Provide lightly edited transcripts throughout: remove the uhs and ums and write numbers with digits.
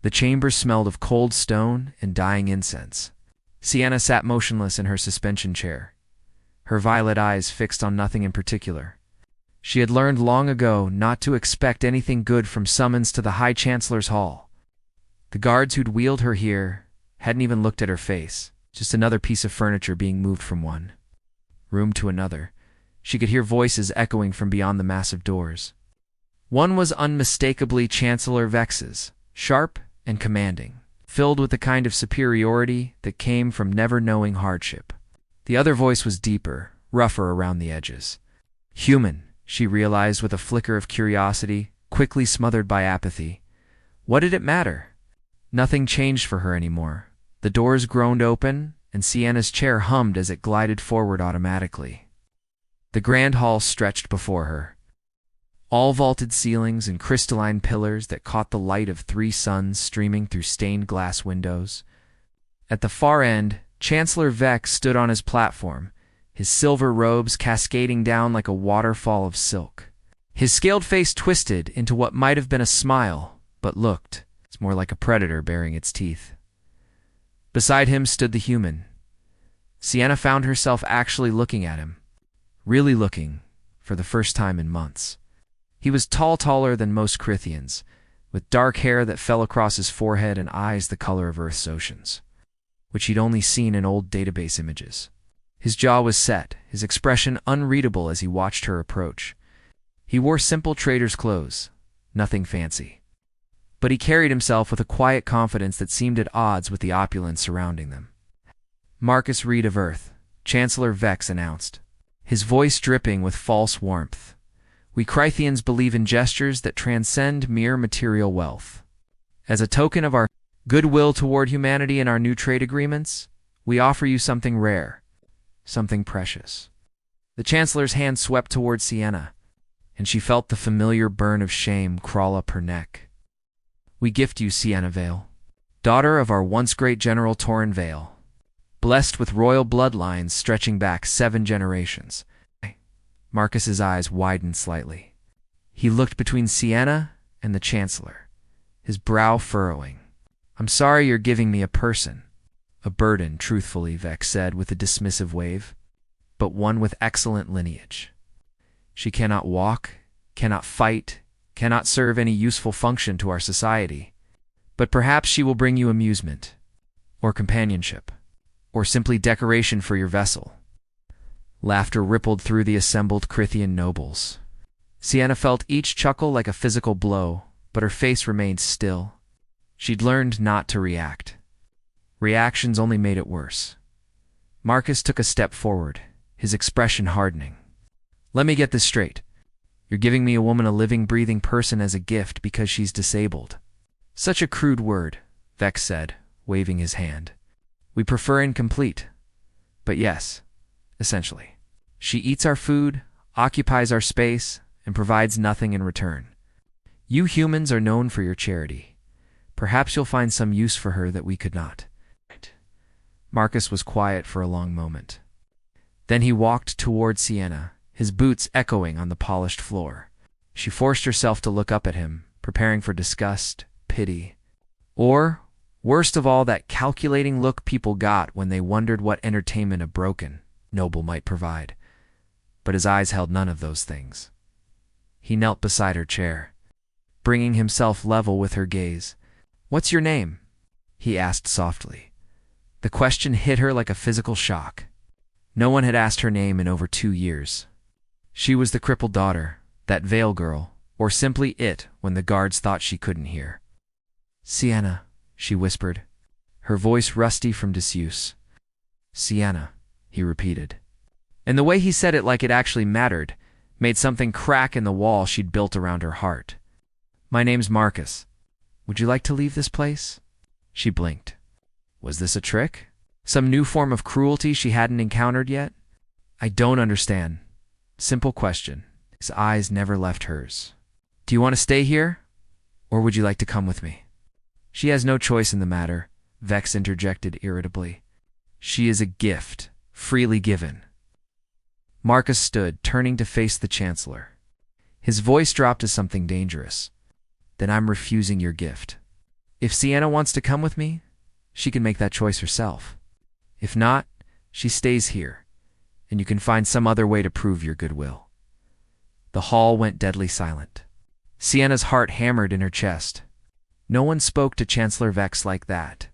The chamber smelled of cold stone and dying incense. Sienna sat motionless in her suspension chair, her violet eyes fixed on nothing in particular. She had learned long ago not to expect anything good from summons to the High Chancellor's Hall. The guards who'd wheeled her here hadn't even looked at her face, just another piece of furniture being moved from one room to another. She could hear voices echoing from beyond the massive doors. One was unmistakably Chancellor Vex's, sharp and commanding, filled with the kind of superiority that came from never knowing hardship. The other voice was deeper, rougher around the edges. Human, she realized with a flicker of curiosity, quickly smothered by apathy. What did it matter? Nothing changed for her anymore. The doors groaned open, and Sienna's chair hummed as it glided forward automatically. The grand hall stretched before her. All vaulted ceilings and crystalline pillars that caught the light of 3 suns streaming through stained glass windows. At the far end, Chancellor Vex stood on his platform, his silver robes cascading down like a waterfall of silk. His scaled face twisted into what might have been a smile, but looked more like a predator baring its teeth. Beside him stood the human. Sienna found herself actually looking at him. Really looking, for the first time in months. He was taller than most Crithians, with dark hair that fell across his forehead and eyes the color of Earth's oceans, which he'd only seen in old database images. His jaw was set, his expression unreadable as he watched her approach. He wore simple trader's clothes, nothing fancy. But he carried himself with a quiet confidence that seemed at odds with the opulence surrounding them. Marcus Reed of Earth, Chancellor Vex announced, his voice dripping with false warmth. We Crithians believe in gestures that transcend mere material wealth. As a token of our goodwill toward humanity and our new trade agreements, we offer you something rare, something precious. The Chancellor's hand swept toward Sienna, and she felt the familiar burn of shame crawl up her neck. We gift you Sienna Vale, daughter of our once great General Torrin Vale, blessed with royal bloodlines stretching back 7 generations. Marcus's eyes widened slightly. He looked between Sienna and the Chancellor, his brow furrowing. I'm sorry you're giving me a person. A burden, truthfully, Vex said with a dismissive wave, but one with excellent lineage. She cannot walk, cannot fight, cannot serve any useful function to our society. But perhaps she will bring you amusement, or companionship, or simply decoration for your vessel. Laughter rippled through the assembled Crithian nobles. Sienna felt each chuckle like a physical blow, but her face remained still. She'd learned not to react. Reactions only made it worse. Marcus took a step forward, his expression hardening. Let me get this straight. You're giving me a woman a living, breathing person as a gift because she's disabled. Such a crude word, Vex said, waving his hand. We prefer incomplete. But yes, essentially. She eats our food, occupies our space, and provides nothing in return. You humans are known for your charity. Perhaps you'll find some use for her that we could not. Marcus was quiet for a long moment. Then he walked toward Sienna, his boots echoing on the polished floor. She forced herself to look up at him, preparing for disgust, pity, or, worst of all, that calculating look people got when they wondered what entertainment a broken noble might provide. But his eyes held none of those things. He knelt beside her chair, bringing himself level with her gaze. What's your name? He asked softly. The question hit her like a physical shock. No one had asked her name in over 2 years. She was the crippled daughter, that Vale girl, or simply it when the guards thought she couldn't hear. Sienna, she whispered, her voice rusty from disuse. Sienna, he repeated. And the way he said it like it actually mattered made something crack in the wall she'd built around her heart. My name's Marcus. Would you like to leave this place? She blinked. Was this a trick? Some new form of cruelty she hadn't encountered yet? I don't understand. Simple question. His eyes never left hers. Do you want to stay here? Or would you like to come with me? She has no choice in the matter, Vex interjected irritably. She is a gift, freely given. Marcus stood, turning to face the Chancellor. His voice dropped to something dangerous. Then I'm refusing your gift. If Sienna wants to come with me, she can make that choice herself. If not, she stays here, and you can find some other way to prove your goodwill." The hall went deadly silent. Sienna's heart hammered in her chest. No one spoke to Chancellor Vex like that.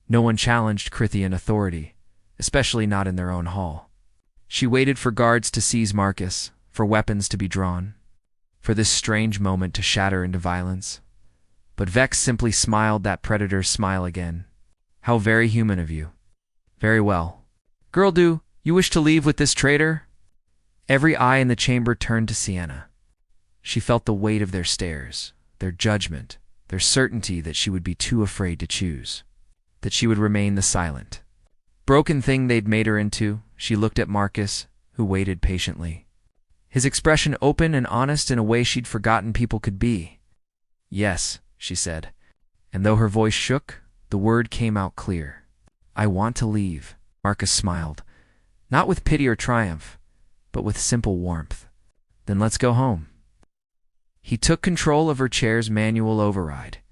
No one challenged Crithian authority, especially not in their own hall. She waited for guards to seize Marcus, for weapons to be drawn, for this strange moment to shatter into violence. But Vex simply smiled that predator's smile again. "How very human of you." "Very well. Girl, do you wish to leave with this traitor?" Every eye in the chamber turned to Sienna. She felt the weight of their stares, their judgment, their certainty that she would be too afraid to choose, that she would remain the silent, broken thing they'd made her into. She looked at Marcus, who waited patiently, his expression open and honest in a way she'd forgotten people could be. "Yes," she said, and though her voice shook, the word came out clear. "I want to leave." Marcus smiled, not with pity or triumph, but with simple warmth. "Then let's go home." He took control of her chair's manual override,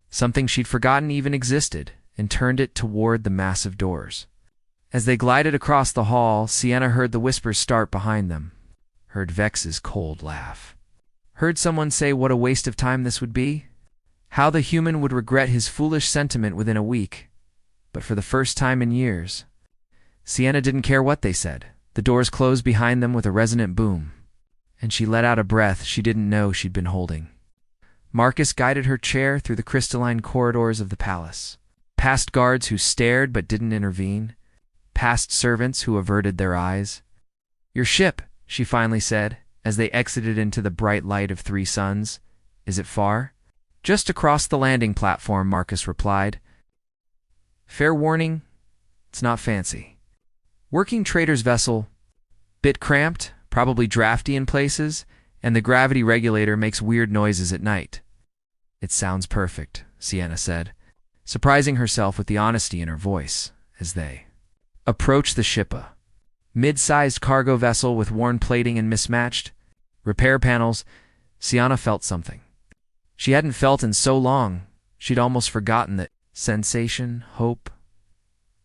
something she'd forgotten even existed, and turned it toward the massive doors. As they glided across the hall, Sienna heard the whispers start behind them, heard Vex's cold laugh, heard someone say what a waste of time this would be, how the human would regret his foolish sentiment within a week. But for the first time in years, Sienna didn't care what they said. The doors closed behind them with a resonant boom, and she let out a breath she didn't know she'd been holding. Marcus guided her chair through the crystalline corridors of the palace, past guards who stared but didn't intervene, past servants who averted their eyes. "Your ship," she finally said, as they exited into the bright light of 3 suns. "Is it far?" "Just across the landing platform," Marcus replied. "Fair warning, it's not fancy. Working trader's vessel, bit cramped, probably drafty in places, and the gravity regulator makes weird noises at night." "It sounds perfect," Sienna said, surprising herself with the honesty in her voice, as they approached the ship, a mid-sized cargo vessel with worn plating and mismatched repair panels. Sienna felt something she hadn't felt in so long. She'd almost forgotten that sensation, hope.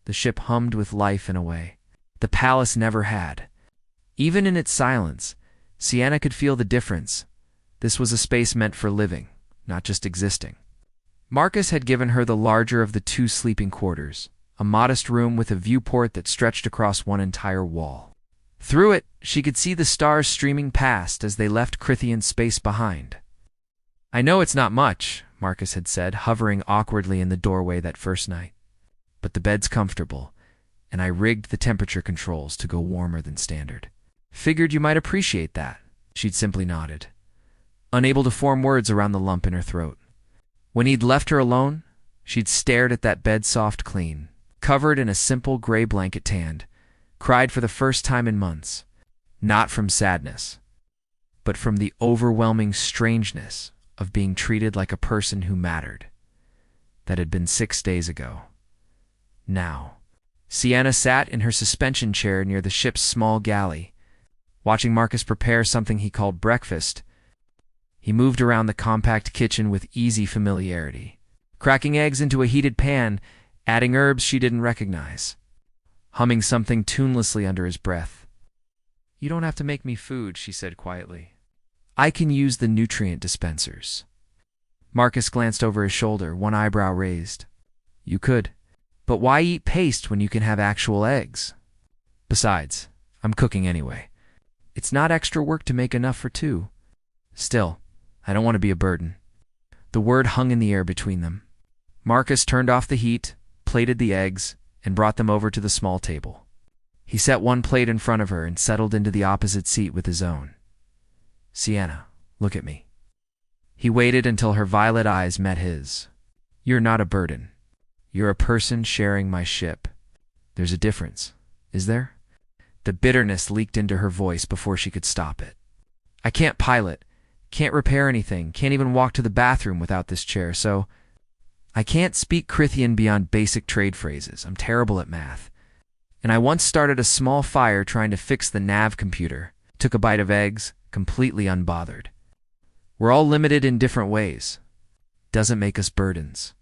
The ship hummed with life in a way the palace never had. Even in its silence, Sienna could feel the difference. This was a space meant for living, not just existing. Marcus had given her the larger of the 2 sleeping quarters, a modest room with a viewport that stretched across one entire wall. Through it, she could see the stars streaming past as they left Crithian space behind. "I know it's not much," Marcus had said, hovering awkwardly in the doorway that first night, "but the bed's comfortable, and I rigged the temperature controls to go warmer than standard. Figured you might appreciate that." She'd simply nodded, unable to form words around the lump in her throat. When he'd left her alone, she'd stared at that bed soft clean, covered in a simple gray blanket tanned, cried for the first time in months, not from sadness, but from the overwhelming strangeness of being treated like a person who mattered. That had been 6 days ago. Now, Sienna sat in her suspension chair near the ship's small galley, watching Marcus prepare something he called breakfast. He moved around the compact kitchen with easy familiarity, cracking eggs into a heated pan, adding herbs she didn't recognize, humming something tunelessly under his breath. "You don't have to make me food," she said quietly. "I can use the nutrient dispensers." Marcus glanced over his shoulder, one eyebrow raised. "You could. But why eat paste when you can have actual eggs? Besides, I'm cooking anyway. It's not extra work to make enough for 2. Still, I don't want to be a burden." The word hung in the air between them. Marcus turned off the heat, plated the eggs, and brought them over to the small table. He set one plate in front of her and settled into the opposite seat with his own. "Sienna, look at me." He waited until her violet eyes met his. "You're not a burden. You're a person sharing my ship. There's a difference, is there?" The bitterness leaked into her voice before she could stop it. "I can't pilot, can't repair anything, can't even walk to the bathroom without this chair, so I can't speak Crithian beyond basic trade phrases. I'm terrible at math. And I once started a small fire trying to fix the nav computer, took a bite of eggs, completely unbothered. We're all limited in different ways. Doesn't make us burdens."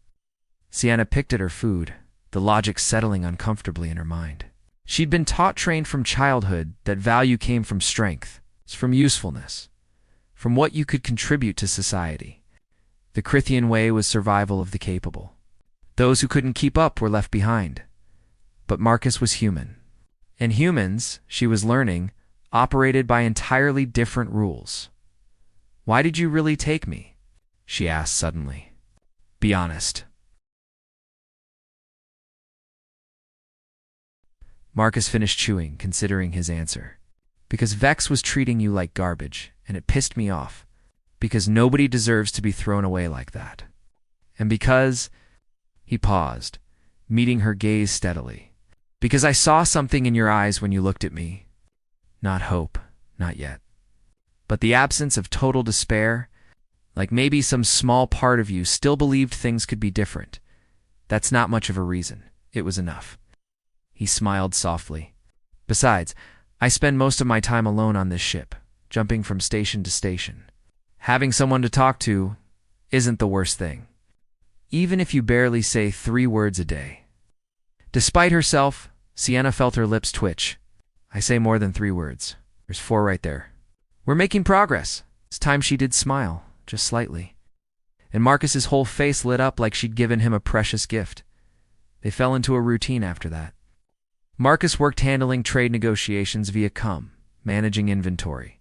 Sienna picked at her food, the logic settling uncomfortably in her mind. She'd been trained from childhood that value came from strength, from usefulness, from what you could contribute to society. The Crithian way was survival of the capable. Those who couldn't keep up were left behind. But Marcus was human. And humans, she was learning, operated by entirely different rules. "Why did you really take me?" she asked suddenly. "Be honest." Marcus finished chewing, considering his answer. "Because Vex was treating you like garbage, and it pissed me off. Because nobody deserves to be thrown away like that. And because—" He paused, meeting her gaze steadily. "Because I saw something in your eyes when you looked at me. Not hope, not yet. But the absence of total despair, like maybe some small part of you still believed things could be different. That's not much of a reason. It was enough." He smiled softly. "Besides, I spend most of my time alone on this ship, jumping from station to station. Having someone to talk to isn't the worst thing, even if you barely say 3 words a day." Despite herself, Sienna felt her lips twitch. "I say more than 3 words. There's 4 right there. We're making progress." This time she did smile, just slightly. And Marcus's whole face lit up like she'd given him a precious gift. They fell into a routine after that. Marcus worked handling trade negotiations via COM, managing inventory,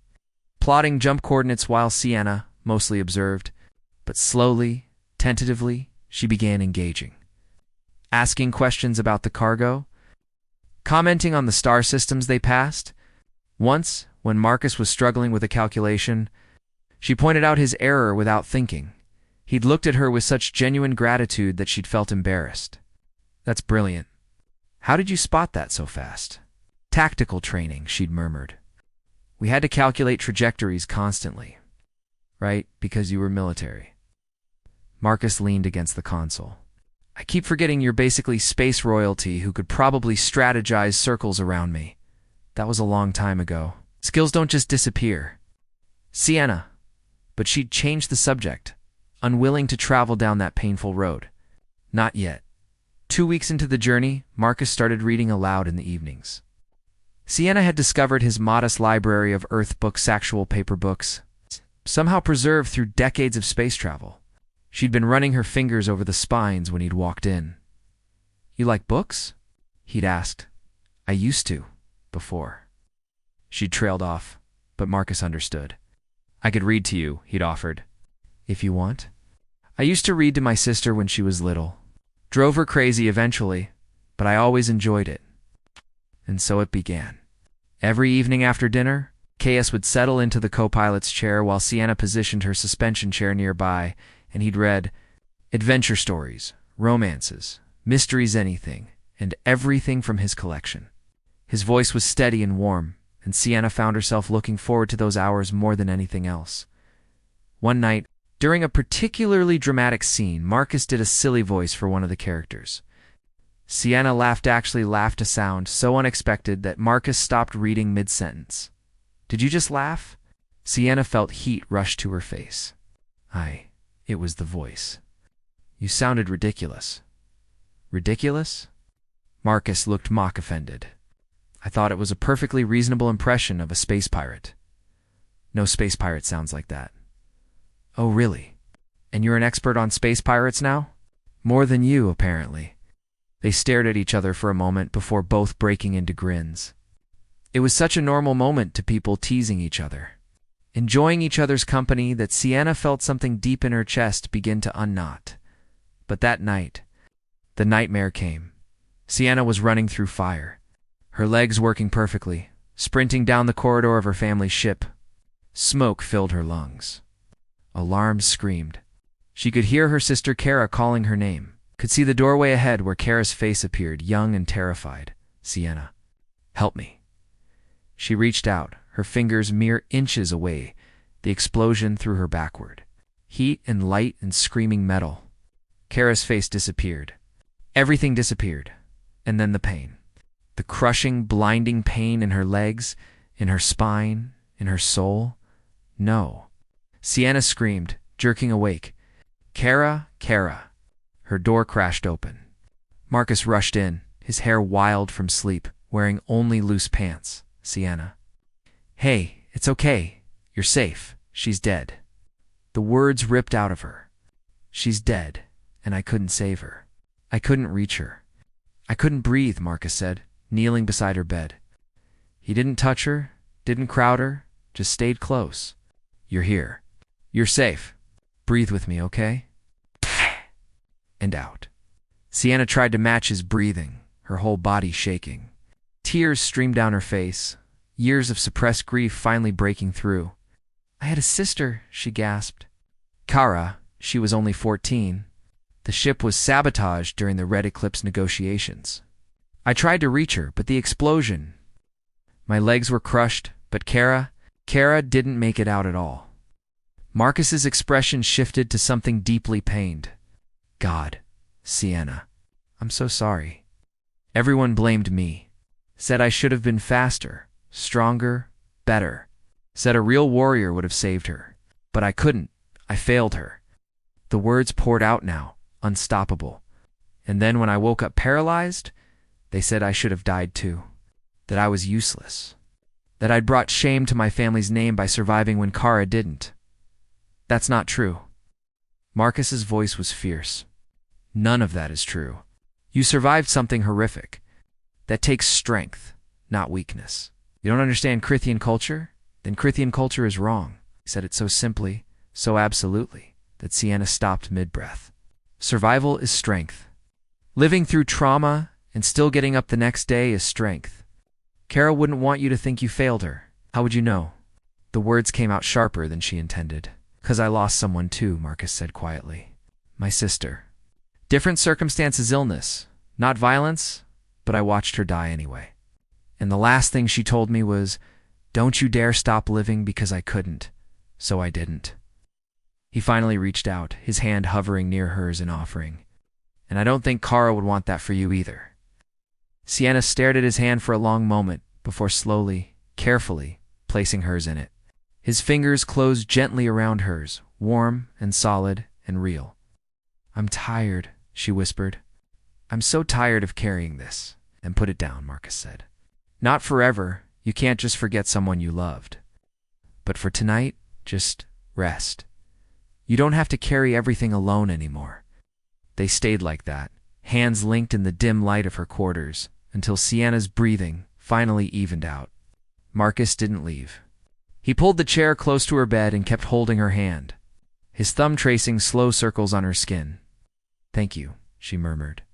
plotting jump coordinates while Sienna mostly observed, but slowly, tentatively, she began engaging. Asking questions about the cargo, commenting on the star systems they passed. Once, when Marcus was struggling with a calculation, she pointed out his error without thinking. He'd looked at her with such genuine gratitude that she'd felt embarrassed. "That's brilliant. How did you spot that so fast?" "Tactical training," she'd murmured. "We had to calculate trajectories constantly." "Right, because you were military." Marcus leaned against the console. "I keep forgetting you're basically space royalty who could probably strategize circles around me. That was a long time ago. Skills don't just disappear." "Sienna." But she'd changed the subject, unwilling to travel down that painful road. Not yet. 2 weeks into the journey, Marcus started reading aloud in the evenings. Sienna had discovered his modest library of Earth books, actual paper books, somehow preserved through decades of space travel. She'd been running her fingers over the spines when he'd walked in. "You like books?" he'd asked. "I used to, before." She'd trailed off, but Marcus understood. "I could read to you," he'd offered. "If you want." "I used to read to my sister when she was little. Drove her crazy eventually, but I always enjoyed it." And so it began. Every evening after dinner, Caius would settle into the co-pilot's chair while Sienna positioned her suspension chair nearby, and he'd read adventure stories, romances, mysteries, anything, and everything from his collection. His voice was steady and warm, and Sienna found herself looking forward to those hours more than anything else. One night, during a particularly dramatic scene, Marcus did a silly voice for one of the characters. Sienna laughed a sound so unexpected that Marcus stopped reading mid-sentence. "Did you just laugh?" Sienna felt heat rush to her face. It was the voice. "You sounded ridiculous." "Ridiculous?" Marcus looked mock-offended. "I thought it was a perfectly reasonable impression of a space pirate." "No space pirate sounds like that." "Oh, really? And you're an expert on space pirates now?" "More than you, apparently." They stared at each other for a moment before both breaking into grins. It was such a normal moment to people teasing each other, enjoying each other's company, that Sienna felt something deep in her chest begin to unknot. But that night, the nightmare came. Sienna was running through fire, her legs working perfectly, sprinting down the corridor of her family's ship. Smoke filled her lungs. Alarmed screamed. She could hear her sister Kara calling her name, could see the doorway ahead where Kara's face appeared, young and terrified. "Sienna, help me." She reached out, her fingers mere inches away. The explosion threw her backward. Heat and light and screaming metal. Kara's face disappeared. Everything disappeared. And then the pain. The crushing, blinding pain in her legs, in her spine, in her soul. "No." Sienna screamed, jerking awake. "Kara, Kara." Her door crashed open. Marcus rushed in, his hair wild from sleep, wearing only loose pants. Sienna. Hey, it's okay. You're safe. She's dead. The words ripped out of her. She's dead, and I couldn't save her. I couldn't reach her. I couldn't breathe, Marcus said, kneeling beside her bed. He didn't touch her, didn't crowd her, just stayed close. You're here. You're safe. Breathe with me, okay? And out. Sienna tried to match his breathing, her whole body shaking. Tears streamed down her face, years of suppressed grief finally breaking through. I had a sister, she gasped. Kara, she was only 14. The ship was sabotaged during the Red Eclipse negotiations. I tried to reach her, but the explosion. My legs were crushed, but Kara didn't make it out at all. Marcus's expression shifted to something deeply pained. God, Sienna, I'm so sorry. Everyone blamed me. Said I should have been faster, stronger, better. Said a real warrior would have saved her. But I couldn't. I failed her. The words poured out now, unstoppable. And then when I woke up paralyzed, they said I should have died too. That I was useless. That I'd brought shame to my family's name by surviving when Kara didn't. That's not true. Marcus's voice was fierce. None of that is true. You survived something horrific. That takes strength, not weakness. You don't understand Krithian culture? Then Krithian culture is wrong. He said it so simply, so absolutely, that Sienna stopped mid-breath. Survival is strength. Living through trauma and still getting up the next day is strength. Kara wouldn't want you to think you failed her. How would you know? The words came out sharper than she intended. 'Cause I lost someone too, Marcus said quietly. My sister. Different circumstances, illness, not violence, but I watched her die anyway. And the last thing she told me was, don't you dare stop living because I couldn't. So I didn't. He finally reached out, his hand hovering near hers in offering. And I don't think Kara would want that for you either. Sienna stared at his hand for a long moment before slowly, carefully, placing hers in it. His fingers closed gently around hers, warm and solid and real. I'm tired, she whispered. I'm so tired of carrying this. Then put it down, Marcus said. Not forever. You can't just forget someone you loved. But for tonight, just rest. You don't have to carry everything alone anymore. They stayed like that, hands linked in the dim light of her quarters, until Sienna's breathing finally evened out. Marcus didn't leave. He pulled the chair close to her bed and kept holding her hand, his thumb tracing slow circles on her skin. Thank you, she murmured,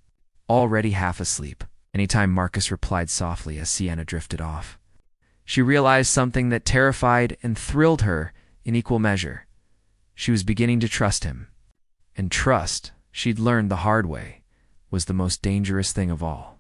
already half asleep. Anytime Marcus replied softly as Sienna drifted off. She realized something that terrified and thrilled her in equal measure. She was beginning to trust him. And trust, she'd learned the hard way, was the most dangerous thing of all.